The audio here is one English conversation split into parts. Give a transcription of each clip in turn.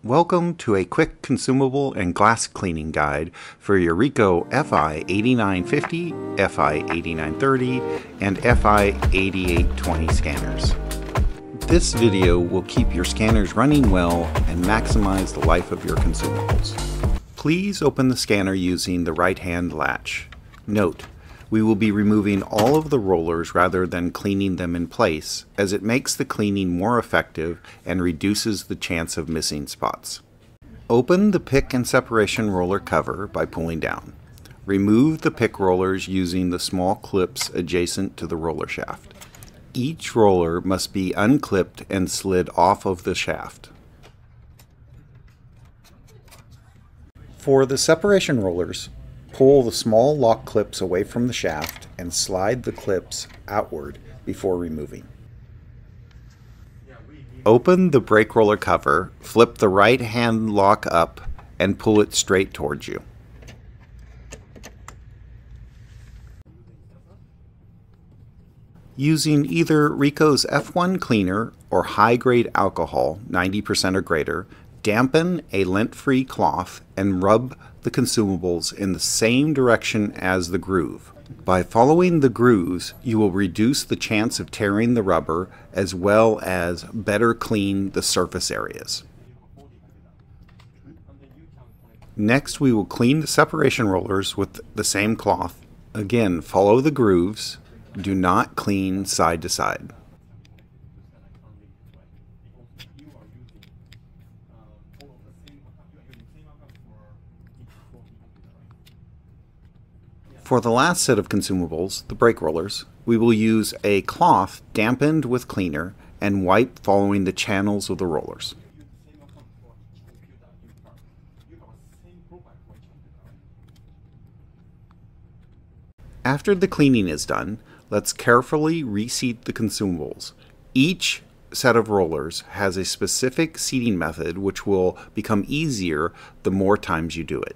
Welcome to a quick consumable and glass cleaning guide for your Ricoh fi-8950, fi-8930, and fi-8820 scanners. This video will keep your scanners running well and maximize the life of your consumables. Please open the scanner using the right-hand latch. Note, we will be removing all of the rollers rather than cleaning them in place, as it makes the cleaning more effective and reduces the chance of missing spots. Open the pick and separation roller cover by pulling down. Remove the pick rollers using the small clips adjacent to the roller shaft. Each roller must be unclipped and slid off of the shaft. For the separation rollers, pull the small lock clips away from the shaft and slide the clips outward before removing. Open the brake roller cover, flip the right hand lock up, and pull it straight towards you. Using either Ricoh's F1 cleaner or high-grade alcohol, 90% or greater, dampen a lint-free cloth and rub the consumables in the same direction as the groove. By following the grooves, you will reduce the chance of tearing the rubber as well as better clean the surface areas. Next, we will clean the separation rollers with the same cloth. Again, follow the grooves. Do not clean side to side. For the last set of consumables, the brake rollers, we will use a cloth dampened with cleaner and wipe following the channels of the rollers. After the cleaning is done, let's carefully reseat the consumables. Each set of rollers has a specific seating method which will become easier the more times you do it.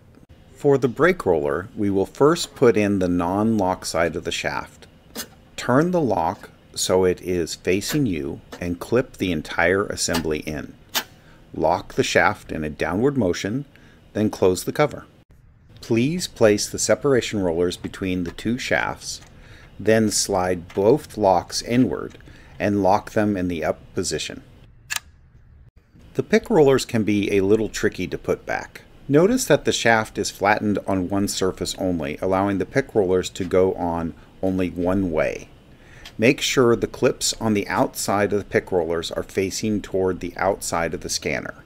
For the brake roller, we will first put in the non-lock side of the shaft. Turn the lock so it is facing you and clip the entire assembly in. Lock the shaft in a downward motion, then close the cover. Please place the separation rollers between the two shafts, then slide both locks inward and lock them in the up position. The pick rollers can be a little tricky to put back. Notice that the shaft is flattened on one surface only, allowing the pick rollers to go on only one way. Make sure the clips on the outside of the pick rollers are facing toward the outside of the scanner.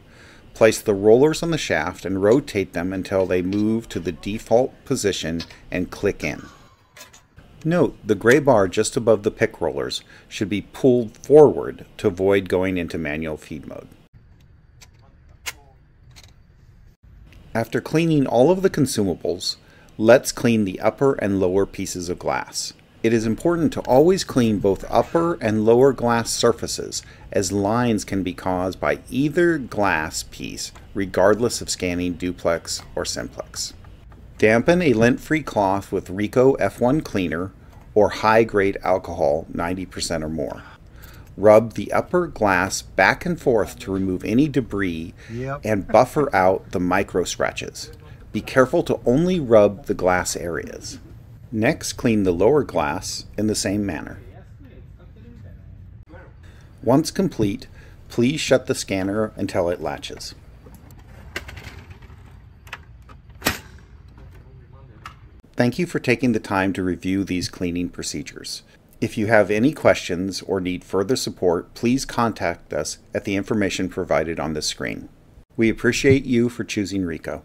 Place the rollers on the shaft and rotate them until they move to the default position and click in. Note, the gray bar just above the pick rollers should be pulled forward to avoid going into manual feed mode. After cleaning all of the consumables, let's clean the upper and lower pieces of glass. It is important to always clean both upper and lower glass surfaces, as lines can be caused by either glass piece, regardless of scanning duplex or simplex. Dampen a lint-free cloth with Ricoh F1 cleaner or high-grade alcohol, 90% or more. Rub the upper glass back and forth to remove any debris and buffer out the micro scratches. Be careful to only rub the glass areas. Next, clean the lower glass in the same manner. Once complete, please shut the scanner until it latches. Thank you for taking the time to review these cleaning procedures. If you have any questions or need further support, please contact us at the information provided on this screen. We appreciate you for choosing Ricoh.